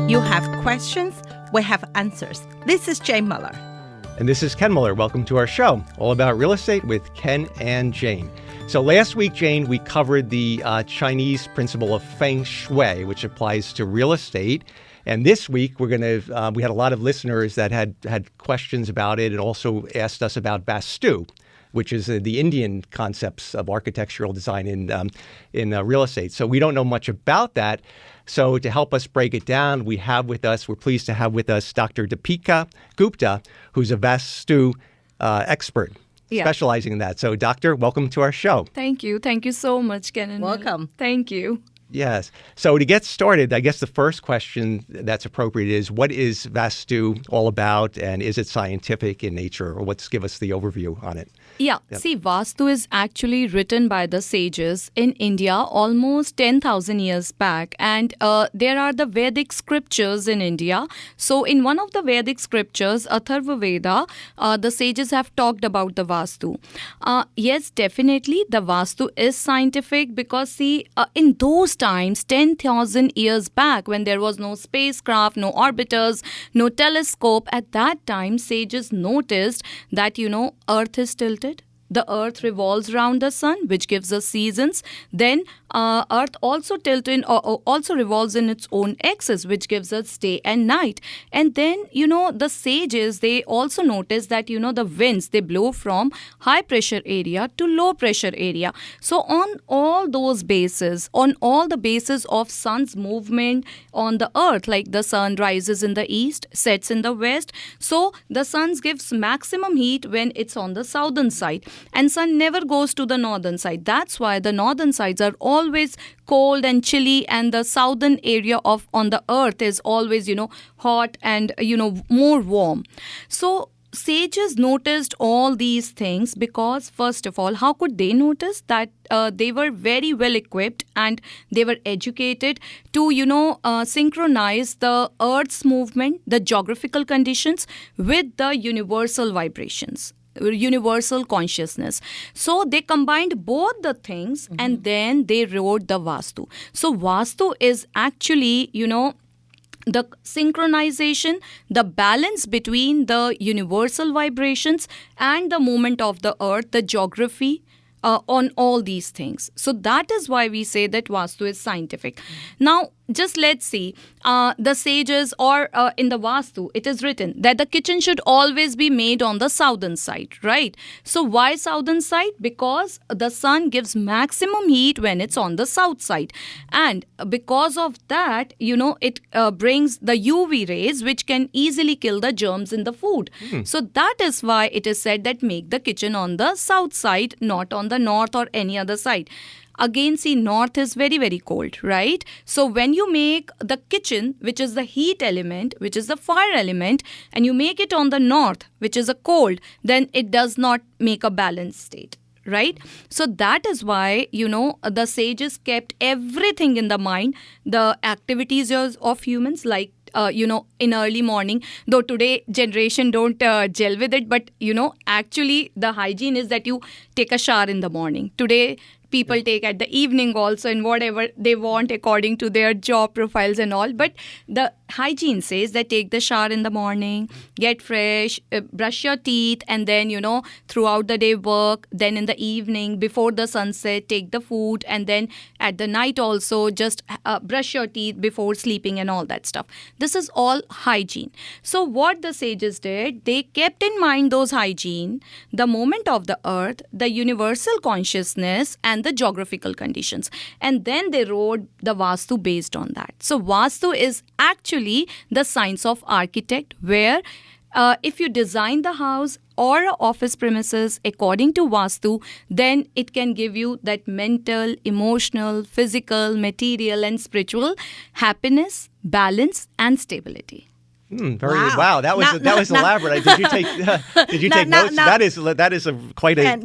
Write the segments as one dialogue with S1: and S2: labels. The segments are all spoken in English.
S1: You have questions, we have answers. This is Jane Muller.
S2: And this is Ken Muller. Welcome to our show, all about real estate with Ken and Jane. So last week, Jane, we covered the Chinese principle of Feng Shui, which applies to real estate. And this week, we had a lot of listeners that had questions about it and also asked us about Vastu, which is the Indian concepts of architectural design in real estate. So we don't know much about that. So to help us break it down, we're pleased to have with us Dr. Dipikla Gupta, who's a Vastu expert specializing in that. So Doctor, welcome to our show.
S3: Thank you. Thank you so much, Ken.
S1: Welcome.
S3: Thank you.
S2: Yes. So to get started, I guess the first question that's appropriate is, what is Vastu all about, and is it scientific in nature, or give us the overview on it?
S3: Yeah. Yep. See, Vastu is actually written by the sages in India almost 10,000 years back. And there are the Vedic scriptures in India. So in one of the Vedic scriptures, Atharvaveda, the sages have talked about the Vastu. Yes, definitely, the Vastu is scientific because, see, in those times, 10,000 years back, when there was no spacecraft, no orbiters, no telescope, at that time, sages noticed that, Earth is tilted. The Earth revolves around the sun, which gives us seasons. Then Earth also also revolves in its own axis, which gives us day and night. And then, the sages, they also notice that, the winds, they blow from high pressure area to low pressure area. So on all those bases, on all the bases of sun's movement on the Earth, like the sun rises in the east, sets in the west. So the sun gives maximum heat when it's on the southern side. And sun never goes to the northern side. That's why the northern sides are always cold and chilly, and the southern area on the earth is always, hot and, more warm. So sages noticed all these things because, first of all, how could they notice that? They were very well equipped and they were educated to, synchronize the Earth's movement, the geographical conditions with the universal vibrations. Universal consciousness. So they combined both the things and then they wrote the Vastu. So Vastu is actually, the synchronization, the balance between the universal vibrations and the movement of the earth, the geography, on all these things. So that is why we say that Vastu is scientific. Now, just let's see, the sages or in the Vastu, it is written that the kitchen should always be made on the southern side, right? So why southern side? Because the sun gives maximum heat when it's on the south side. And because of that, it brings the UV rays, which can easily kill the germs in the food. So that is why it is said that make the kitchen on the south side, not on the north or any other side. Again, see, north is very, very cold, right? So when you make the kitchen, which is the heat element, which is the fire element, and you make it on the north, which is a cold, then it does not make a balanced state, right? So that is why, the sages kept everything in the mind, the activities of humans, like in early morning, though today generation don't gel with it, but, actually the hygiene is that you take a shower in the morning. Today, people take at the evening also, and whatever they want according to their job profiles and all. But the hygiene says that take the shower in the morning, get fresh, brush your teeth, and then, throughout the day work. Then in the evening, before the sunset, take the food. And then at the night also, just brush your teeth before sleeping and all that stuff. This is all hygiene. So what the sages did, they kept in mind those hygiene, the movement of the earth, the universal consciousness, and the geographical conditions. And then they wrote the Vastu based on that. So Vastu is actually the science of architect, where if you design the house or office premises according to Vastu, then it can give you that mental, emotional, physical, material, and spiritual happiness, balance, and stability.
S2: Wow. That was elaborate. Did you take notes? That is quite a.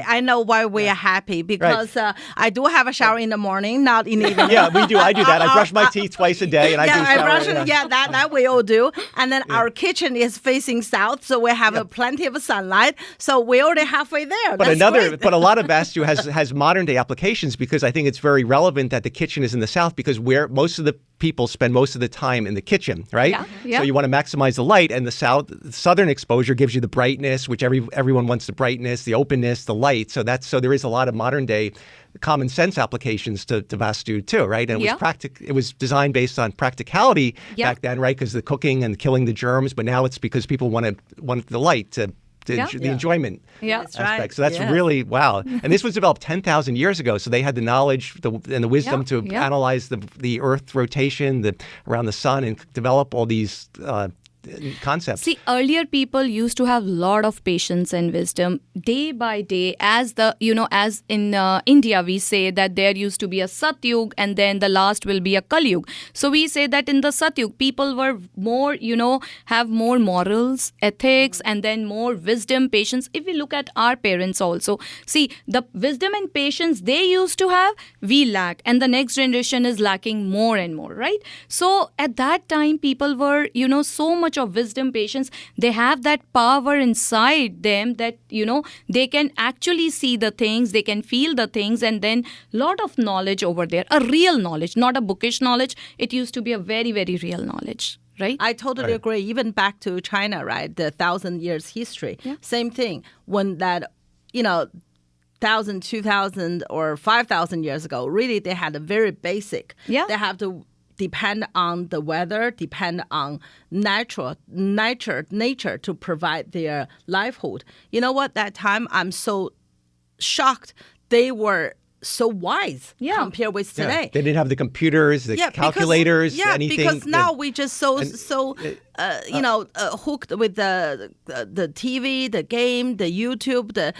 S1: I know why we are happy because I do have a shower in the morning, not in the evening.
S2: Yeah, we do. I do that. I brush my teeth twice a day, and I do shower.
S1: That we all do. And then our kitchen is facing south, so we have plenty of sunlight. So we're already halfway there.
S2: But a lot of Vastu has modern day applications because I think it's very relevant that the kitchen is in the south because where most of the people spend most of the time in the kitchen, right?
S3: Yeah.
S2: So you want to maximize the light, and the southern exposure gives you the brightness, which everyone wants the brightness, the openness, the light. So there is a lot of modern day common sense applications to Vastu too, right? And it was designed based on practicality back then, right? Because the cooking and killing the germs, but now it's because people want the light to the enjoyment aspect.
S1: Right.
S2: So that's really, wow. And this was developed 10,000 years ago. So they had the knowledge and the wisdom to analyze the Earth rotation around the sun and develop all these concepts.
S3: See, earlier people used to have a lot of patience and wisdom day by day. As in India, we say that there used to be a Satyug and then the last will be a Kalyug. So we say that in the Satyug, people were more, have more morals, ethics, and then more wisdom, patience. If we look at our parents also, see, the wisdom and patience they used to have, we lack. And the next generation is lacking more and more, right? So at that time, people were, so much of wisdom, patience, they have that power inside them that they can actually see the things, they can feel the things, and then lot of knowledge over there, a real knowledge, not a bookish knowledge. It used to be a very, very real knowledge. Right?
S1: I totally agree. Even back to China, right? The 1,000 years history. Yeah. Same thing. When that, 1,000, 2,000, or 5,000 years ago, really they had a very basic. Yeah. They have to depend on the weather, depend on nature to provide their livelihood. You know what? That time I'm so shocked. They were so wise compared with today.
S2: They didn't have the computers, the calculators, anything.
S1: Because now we just hooked with the TV, the game, the YouTube, the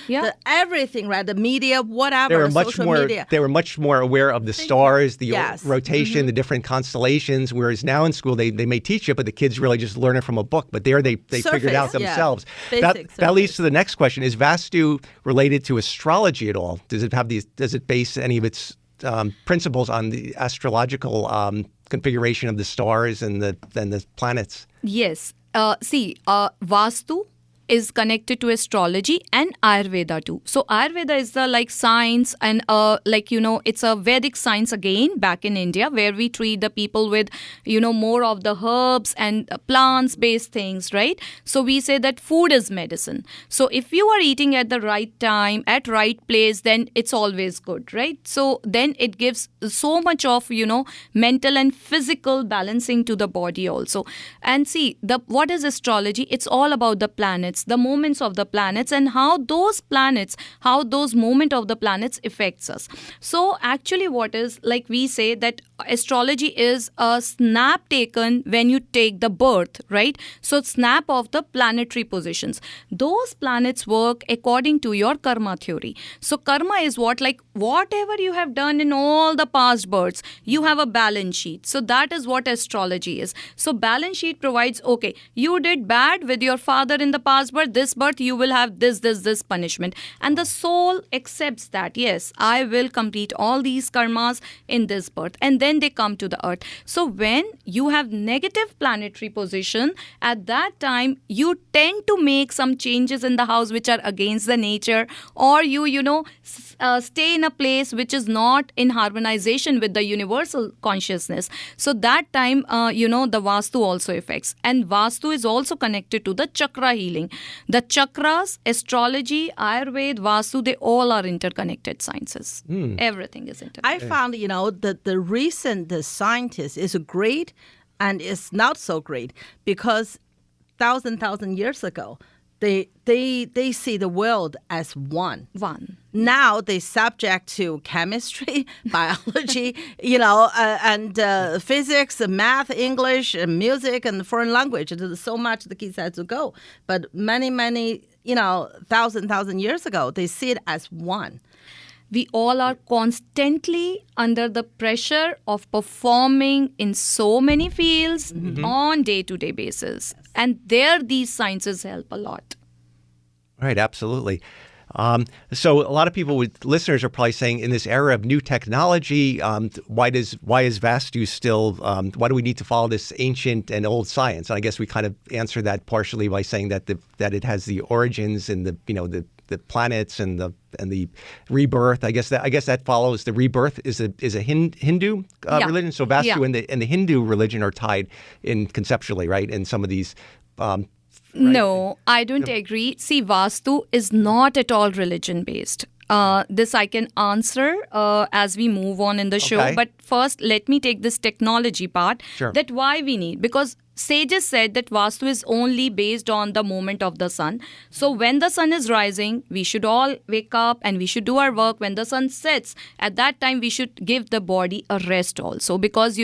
S1: everything, right? The media, whatever, social media.
S2: They were much more aware of the stars, the rotation, the different constellations, whereas now in school they may teach it, but the kids really just learn it from a book. But there they figured it out themselves. That leads to the next question. Is Vastu related to astrology at all? Does it base any of its principles on the astrological configuration of the stars and the planets?
S3: Yes. Vastu is connected to astrology and Ayurveda too. So Ayurveda is the science and it's a Vedic science again back in India where we treat the people with more of the herbs and plants based things, right? So we say that food is medicine. So if you are eating at the right time, at right place, then it's always good, right? So then it gives so much of mental and physical balancing to the body also. And see, what is astrology? It's all about the planets, the movements of the planets, and how those movement of the planets affects us. So actually what is, we say that astrology is a snap taken when you take the birth, right? So snap of the planetary positions. Those planets work according to your karma theory. So karma is whatever you have done in all the past births, you have a balance sheet. So that is what astrology is. So balance sheet provides, okay, you did bad with your father in the past birth, this birth you will have this punishment. And the soul accepts that, yes, I will complete all these karmas in this birth. And then they come to the earth. So when you have negative planetary position, at that time, you tend to make some changes in the house which are against the nature, or you stay in a place which is not in harmonization with the universal consciousness. So that time, the Vastu also affects. And Vastu is also connected to the chakra healing. The chakras, astrology, Ayurveda, Vastu, they all are interconnected sciences. Everything is interconnected.
S1: I found, the recent scientist is great and is not so great because thousand years ago, they see the world as one. Now they subject to chemistry, biology, and physics, math, English, music, and foreign language. There's so much the kids had to go. But many, thousand years ago, they see it as one.
S3: We all are constantly under the pressure of performing in so many fields on day-to-day basis. And there these sciences help a lot.
S2: Right, absolutely. So a lot of listeners are probably saying, in this era of new technology, why is Vastu still? Why do we need to follow this ancient and old science? And I guess we kind of answered that partially by saying that it has the origins and the planets and the rebirth. I guess that follows. The rebirth is a Hindu religion. So Vastu and the Hindu religion are tied in conceptually, right? In some of these. Right?
S3: No, I don't agree. See, Vastu is not at all religion-based. This I can answer as we move on in the show.
S2: Okay.
S3: But first, let me take this technology part.
S2: Sure.
S3: That why we need. Because sages said that Vastu is only based on the movement of the sun. So when the sun is rising, we should all wake up and we should do our work. When the sun sets, at that time we should give the body a rest also. Because,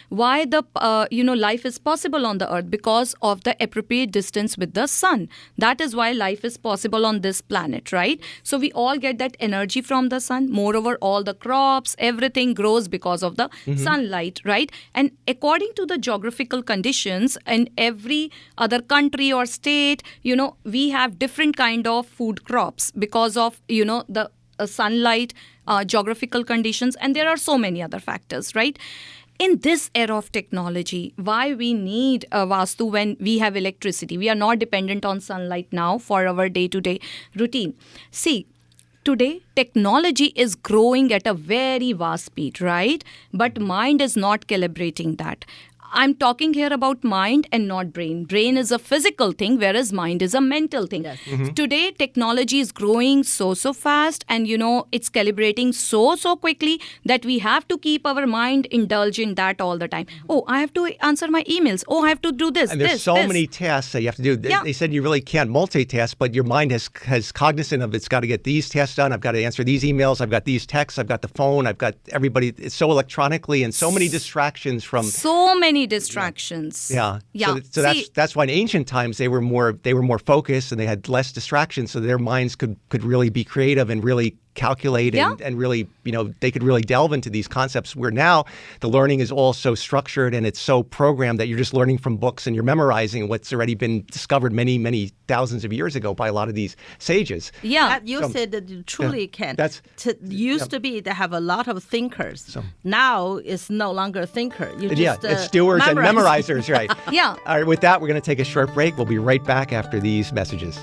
S3: why the life is possible on the earth? Because of the appropriate distance with the sun. That is why life is possible on this planet, right? So we all get that energy from the sun. Moreover, all the crops, everything grows because of the sunlight, right? And according to the geographical conditions, in every other country or state, we have different kind of food crops because of, the sunlight, geographical conditions, and there are so many other factors, right? In this era of technology, why we need Vastu when we have electricity? We are not dependent on sunlight now for our day-to-day routine. See, today, technology is growing at a very vast speed, right? But mind is not calibrating that. I'm talking here about mind and not brain. Brain is a physical thing, whereas mind is a mental thing.
S1: Yes.
S3: Today, technology is growing so fast and, it's calibrating so quickly that we have to keep our mind indulged in that all the time. Oh, I have to answer my emails. Oh, I have to do this,
S2: And there's many tasks that you have to do. They said you really can't multitask, but your mind has cognizant of it's got to get these tasks done. I've got to answer these emails. I've got these texts. I've got the phone. I've got everybody. It's so electronically and so many distractions from...
S3: So many distractions.
S2: Yeah.
S3: Yeah.
S2: So that's why in ancient times they were more focused and they had less distractions, so their minds could really be creative and really calculate and really, they could really delve into these concepts, where now the learning is all so structured and it's so programmed that you're just learning from books and you're memorizing what's already been discovered many, many thousands of years ago by a lot of these sages.
S3: Yeah.
S1: You said that you truly can.
S2: Used
S1: to be they have a lot of thinkers. Now it's no longer a thinker.
S2: It's stewards and memorizers, right?
S3: Yeah.
S2: All right, with that, we're going to take a short break. We'll be right back after these messages.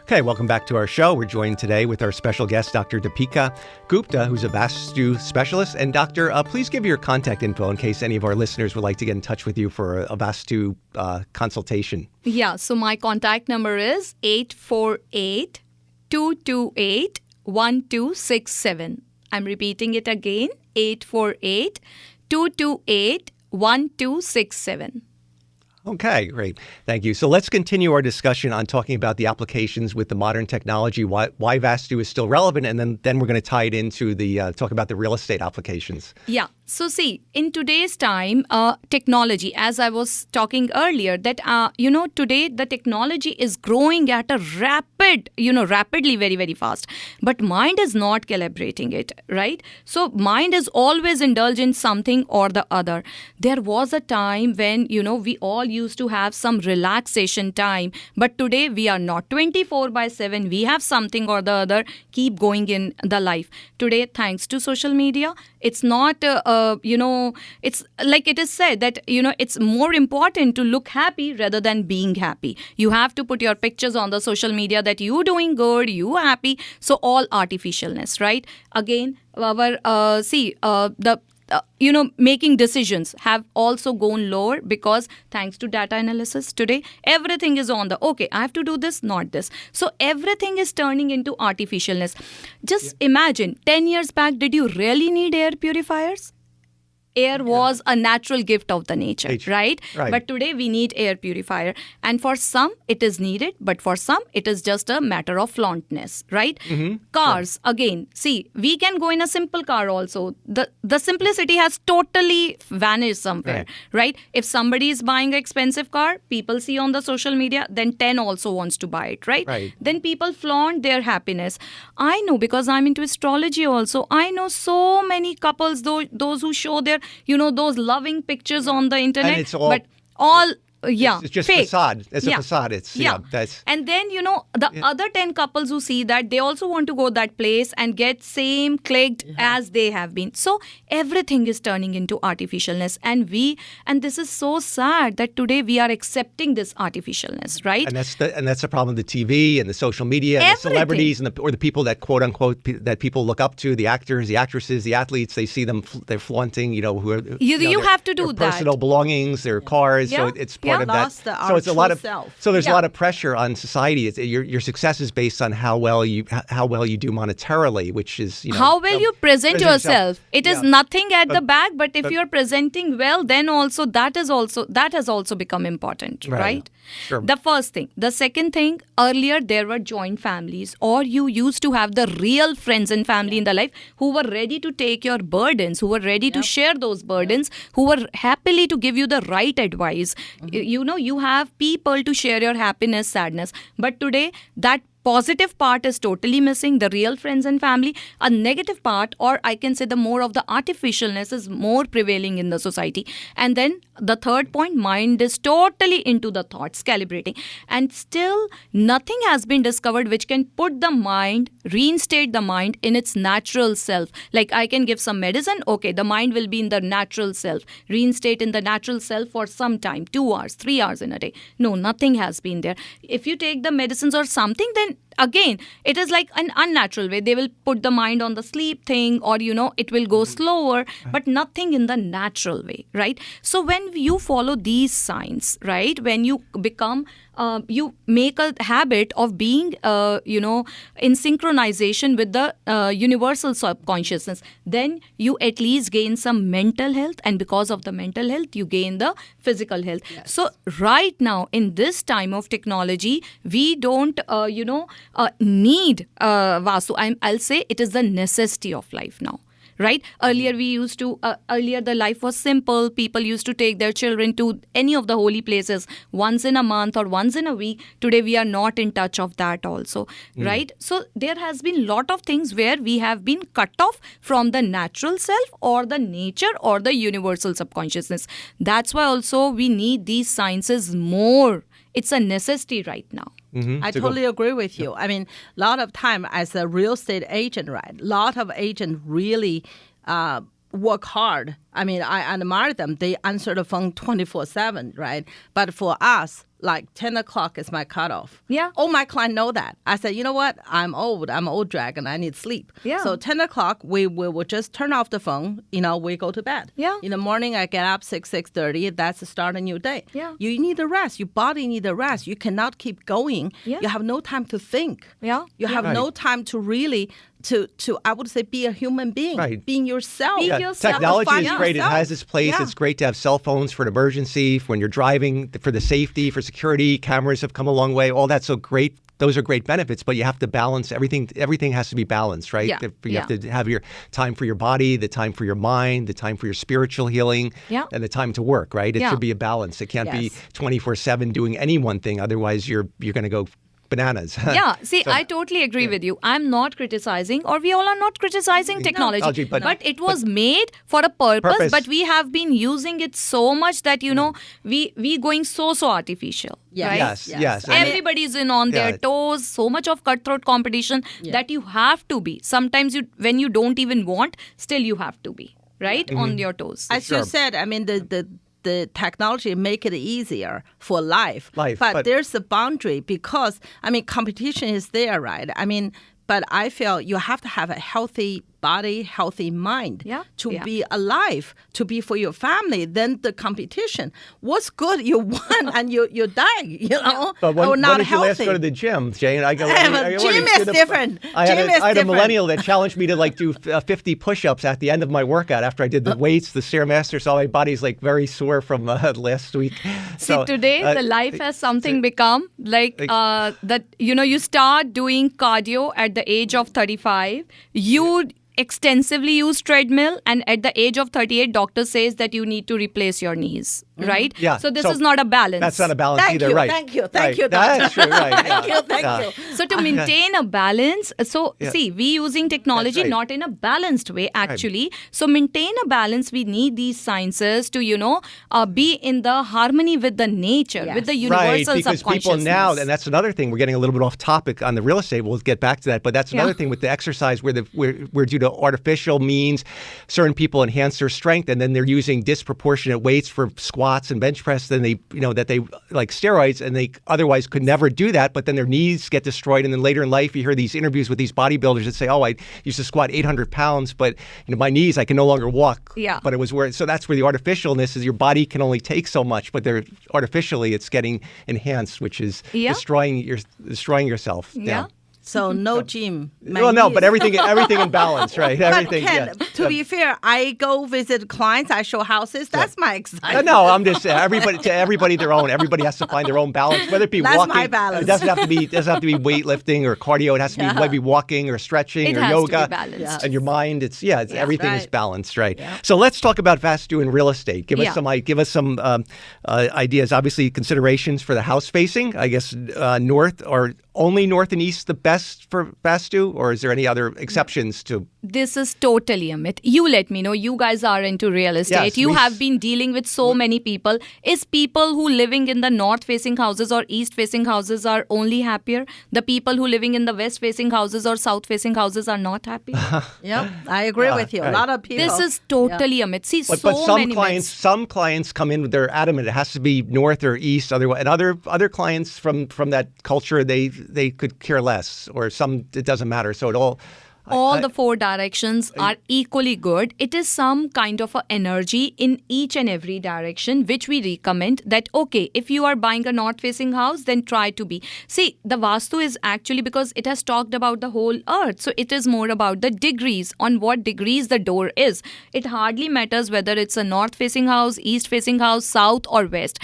S2: Okay, welcome back to our show. We're joined today with our special guest, Dr. Dipikla Gupta, who's a Vastu specialist. And Doctor, please give your contact info in case any of our listeners would like to get in touch with you for a Vastu consultation.
S3: Yeah, so my contact number is 848-228-1267. I'm repeating it again, 848-228-1267.
S2: Okay, great. Thank you. So let's continue our discussion on talking about the applications with the modern technology, why Vastu is still relevant, and then we're going to tie it into the talk about the real estate applications.
S3: Yeah. So see, in today's time, technology, as I was talking earlier, that, today the technology is growing at a rapidly, very, very fast. But mind is not calibrating it, right? So mind is always indulged in something or the other. There was a time when, we all used to have some relaxation time. But today we are not 24/7. We have something or the other keep going in the life. Today, thanks to social media, it's not... it's like it is said that, it's more important to look happy rather than being happy. You have to put your pictures on the social media that you doing good, you happy. So all artificialness, right? Again, making decisions have also gone lower because thanks to data analysis today, everything is on I have to do this, not this. So everything is turning into artificialness. Just imagine, 10 years back, did you really need air purifiers? air was a natural gift of the nature, right?
S2: Right.
S3: But today we need air purifier. And for some, it is needed. But for some, it is just a matter of flauntness, right? Cars, again, see, we can go in a simple car also. The simplicity has totally vanished somewhere, right? If somebody is buying an expensive car, people see on the social media, then 10 also wants to buy it, right? Then people flaunt their happiness. I know, because I'm into astrology also, I know so many couples, those who show their, those loving pictures on the internet,
S2: and it's all,
S3: but all
S2: it's just
S3: fake.
S2: facade. It's a facade. It's that's.
S3: And then the other 10 couples who see that, they also want to go that place and get same clicked as they have been. So everything is turning into artificialness, and this is so sad that today we are accepting this artificialness, right?
S2: And that's the problem with the TV and the social media and the celebrities and or the people that quote unquote that people look up to, the actors, the actresses, the athletes. They see them, they're flaunting, who are
S3: you have to do
S2: their
S3: that.
S2: Personal belongings, their cars. So it's part of that. So it's a lot of so there's a lot of pressure on society. Your success is based on how well you do monetarily, which is
S3: how well you present yourself. It is nothing at the back, but if you're presenting well, then also that has also become important, right?
S2: Sure.
S3: The first thing. The second thing, earlier there were joint families, or you used to have the real friends and family in the life who were ready to take your burdens, who were ready to share those burdens, who were happily to give you the right advice. You have people to share your happiness, sadness. But today, that positive part is totally missing, the real friends and family. A negative part, or I can say the more of the artificialness, is more prevailing in the society. And then the third point, mind is totally into the thoughts, calibrating. And still nothing has been discovered which can put the mind, reinstate the mind in its natural self. Like I can give some medicine, okay, the mind will be in the natural self, reinstate in the natural self for some time, 2 hours, 3 hours in a day. No, nothing has been there. If you take the medicines or something, then again, it is like an unnatural way. They will put the mind on the sleep thing, or, it will go slower, but nothing in the natural way, right? So when you follow these signs, right, when you become, you make a habit of being, in synchronization with the universal subconsciousness, then you at least gain some mental health. And because of the mental health, you gain the physical health. Yes. So right now, in this time of technology, we don't, need Vastu. I'll say it is the necessity of life now. Right? Earlier earlier the life was simple. People used to take their children to any of the holy places once in a month or once in a week. Today we are not in touch of that also, right? So there has been a lot of things where we have been cut off from the natural self or the nature or the universal subconsciousness. That's why also we need these sciences more. It's a necessity right now.
S1: I totally agree with you. I mean, a lot of time as a real estate agent, right? A lot of agents really work hard. I mean, I admire them. They answer the phone 24/7, right? But for us, like 10 o'clock is my cutoff.
S3: Yeah.
S1: All my clients know that. I said, you know what? I'm old dragon. I need sleep.
S3: Yeah.
S1: So 10 o'clock, we will just turn off the phone. We go to bed.
S3: Yeah.
S1: In the morning, I get up 6:30. That's the start of a new day.
S3: Yeah.
S1: You need a rest. Your body needs a rest. You cannot keep going.
S3: Yeah.
S1: You have no time to think.
S3: Yeah.
S1: You have no time to really to I would say be a human being.
S2: Right.
S1: Being yourself.
S3: Be yourself.
S2: Technology is great. It has its place.
S1: Yeah.
S2: It's great to have cell phones for an emergency, for when you're driving, for the safety, for security. Cameras have come a long way. All that's so great. Those are great benefits, but you have to balance everything. Everything has to be balanced, right?
S3: Yeah.
S2: You have to have your time for your body, the time for your mind, the time for your spiritual healing, and the time to work, right? It should be a balance. It can't be 24/7 doing any one thing. Otherwise, you're going to go bananas.
S3: Yeah, see, I totally agree with you. I'm not criticizing, or we all are not criticizing technology, but it was made for a purpose, but we have been using it so much that, we going so artificial.
S1: Yes.
S3: Right?
S2: Yes.
S3: Everybody's in on their toes, so much of cutthroat competition that you have to be. Sometimes when you don't even want, still you have to be, right, on your toes.
S1: As you said, I mean, the technology make it easier for life. But there's a boundary because, I mean, competition is there, right? I mean, but I feel you have to have a healthy body, healthy mind, to be alive, to be for your family, then the competition. What's good? You won and you die, you know,
S2: but when,
S1: or not
S2: when did
S1: healthy.
S2: You last go to the gym, Jane?
S1: Gym is different.
S2: I had a millennial that challenged me to like do 50 push-ups at the end of my workat after I did the weights, the Stairmaster, so my body's like very sore from last week.
S3: See, today the life has something become like that, you know, you start doing cardio at the age of 35. You extensively use treadmill, and at the age of 38 doctor says that you need to replace your knees, right?
S2: Yeah.
S3: So this is not a balance.
S2: That's not a balance either, right?
S1: Thank you,
S2: doctor.
S1: That's
S2: true, right.
S1: Thank you.
S3: So to maintain a balance, see, we using technology not in a balanced way actually. Right. So maintain a balance, we need these sciences to, you know, be in the harmony with the nature, with the universal
S2: because
S3: subconsciousness.
S2: People now, and that's another thing, we're getting a little bit off topic on the real estate, we'll get back to that, but that's another thing with the exercise where we're due to artificial means, certain people enhance their strength, and then they're using disproportionate weights for squats and bench press, then they, you know, that they like steroids, and they otherwise could never do that, but then their knees get destroyed, and then later in life you hear these interviews with these bodybuilders that say, oh, I used to squat 800 pounds, but you know, my knees, I can no longer walk. But it was where, so that's where the artificialness is, your body can only take so much, but they're artificially it's getting enhanced, which is destroying yourself.
S1: So no gym.
S2: Well, no, but everything in balance, right? Everything.
S1: But Ken, to be fair, I go visit clients. I show houses. That's my excitement.
S2: No, I'm just saying. Everybody their own. Everybody has to find their own balance. Whether it be
S1: that's
S2: walking,
S1: my balance.
S2: It doesn't have to be weightlifting or cardio. It has to be maybe walking or stretching or yoga. And your mind. Everything is balanced, right? Yeah. So let's talk about Vastu in real estate. Give us some ideas. Obviously, considerations for the house facing. I guess north or only north and east the best for Vastu, or is there any other exceptions to?
S3: This is totally a myth. You let me know. You guys are into real estate.
S2: Yes,
S3: you have been dealing with so many people. Is people who living in the north-facing houses or east-facing houses are only happier? The people who living in the west-facing houses or south-facing houses are not happy?
S1: Yep, I agree with you. A lot of people.
S3: This is totally a myth. See,
S2: but some clients come in, they're adamant it has to be north or east. Otherwise, and other clients from that culture, they could care less, or some it doesn't matter. So it all
S3: the four directions are equally good. It is some kind of a energy in each and every direction, which we recommend that, okay, if you are buying a north-facing house, then try to be. See, the Vastu is actually because it has talked about the whole earth. So it is more about the degrees, on what degrees the door is. It hardly matters whether it's a north-facing house, east-facing house, south or west.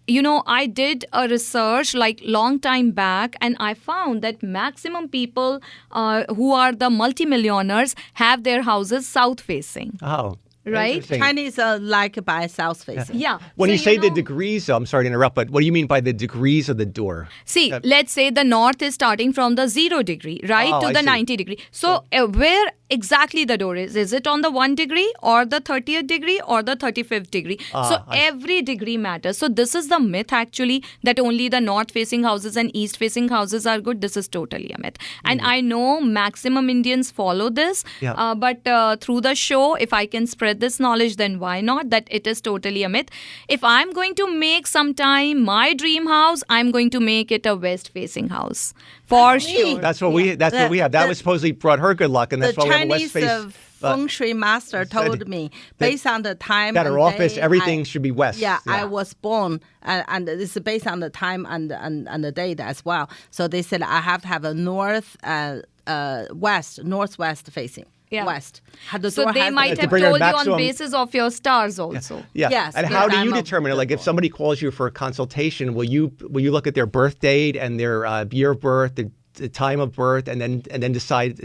S3: You know, I did a research like long time back, and I found that maximum people who are the multimillionaires have their houses south facing.
S2: Oh.
S3: Right?
S1: Chinese are like by south facing.
S3: Yeah.
S2: When so you say the degrees, I'm sorry to interrupt, but what do you mean by the degrees of the door?
S3: See, let's say the north is starting from the 0 degree, right, to the 90 degree. So where exactly the door is? Is it on the 1 degree or the 30th degree or the 35th degree? So every degree matters. So this is the myth actually, that only the north-facing houses and east-facing houses are good. This is totally a myth. And I know maximum Indians follow this, but through the show, if I can spread this knowledge, then why not? That it is totally a myth. If I'm going to make sometime my dream house, I'm going to make it a west-facing house for sure.
S2: That's what we have. That was supposedly brought her good luck, and that's why we have a west face.
S1: The Chinese feng shui master told me, based on the time
S2: that her office, everything should be west.
S1: Yeah, I was born, and this is based on the time and the date as well. So they said I have to have a northwest facing. West.
S3: So they might have told you on basis of your stars also.
S2: Yeah.
S1: Yes.
S2: And how do you determine it? Like if somebody calls you for a consultation, will you look at their birth date and their year of birth, the time of birth, and then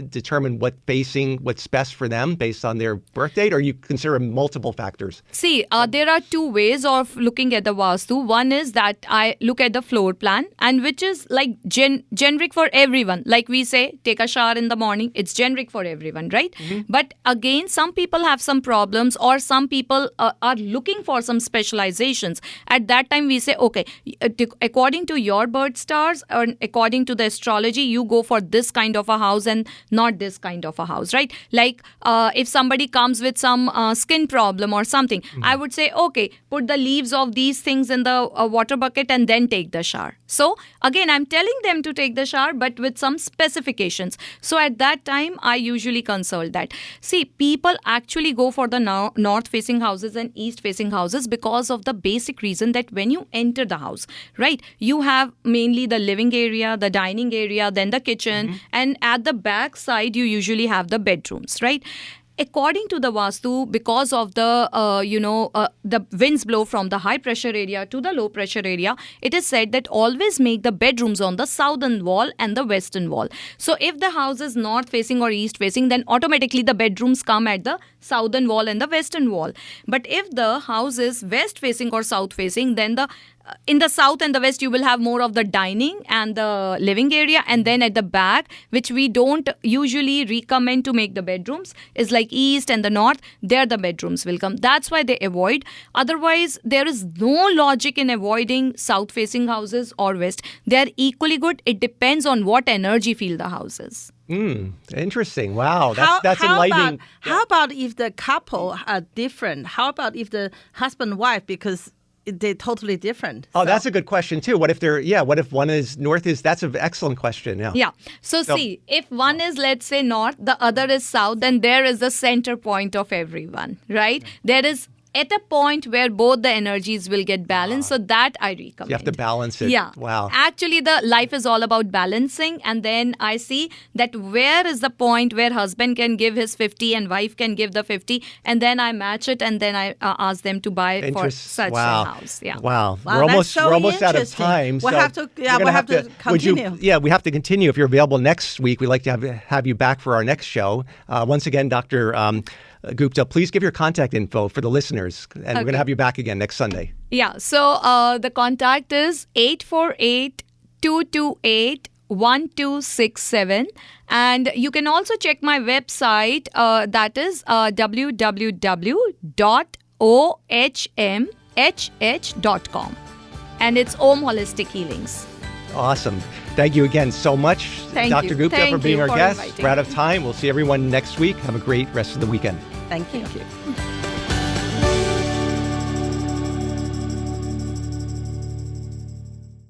S2: determine what's best for them based on their birth date, or you consider multiple factors?
S3: See, there are two ways of looking at the Vastu. One is that I look at the floor plan, and which is like generic for everyone. Like we say, take a shower in the morning. It's generic for everyone, right? Mm-hmm. But again, some people have some problems, or some people are looking for some specializations. At that time, we say, okay, according to your birth stars or according to the astrology energy, you go for this kind of a house and not this kind of a house, right? Like if somebody comes with some skin problem or something, I would say, okay, put the leaves of these things in the water bucket and then take the shower. So again, I'm telling them to take the shower, but with some specifications. So at that time, I usually consult that. See, people actually go for the north-facing houses and east-facing houses because of the basic reason that when you enter the house, right, you have mainly the living area, the dining area, then the kitchen, and at the back side, you usually have the bedrooms, right? According to the Vastu, because of the, the winds blow from the high pressure area to the low pressure area, it is said that always make the bedrooms on the southern wall and the western wall. So if the house is north facing or east facing, then automatically the bedrooms come at the southern wall and the western wall. But if the house is west facing or south facing, then in the south and the west, you will have more of the dining and the living area. And then at the back, which we don't usually recommend to make the bedrooms, is like east and the north, there the bedrooms will come. That's why they avoid. Otherwise, there is no logic in avoiding south-facing houses or west. They are equally good. It depends on what energy field the house is.
S2: Interesting. Wow. That's enlightening.
S1: How about if the couple are different? How about if the husband-wife, because they're totally different.
S2: Oh, that's a good question too. What if one is north that's an excellent question. Yeah.
S3: Yeah. So see, if one is, let's say, north, the other is south, then there is the center point of everyone, right? There is at a point where both the energies will get balanced. So that I recommend.
S2: You have to balance it.
S3: Yeah.
S2: Wow.
S3: Actually, the life is all about balancing. And then I see that where is the point where husband can give his 50 and wife can give the 50. And then I match it and then I ask them to buy for such a house. Yeah.
S2: Wow. We're almost out of time.
S1: We'll have to continue.
S2: We have to continue. If you're available next week, we'd like to have you back for our next show. Once again, Dr. Gupta, please give your contact info for the listeners. And we're going to have you back again next Sunday.
S3: Yeah. So the contact is 848-228-1267. And you can also check my website. That is www.ohmhh.com. And it's Om Holistic Healings.
S2: Awesome. Thank you again so much, Dr. Gupta, for being our guest. We're out of time. We'll see everyone next week. Have a great rest of the weekend.
S1: Thank you.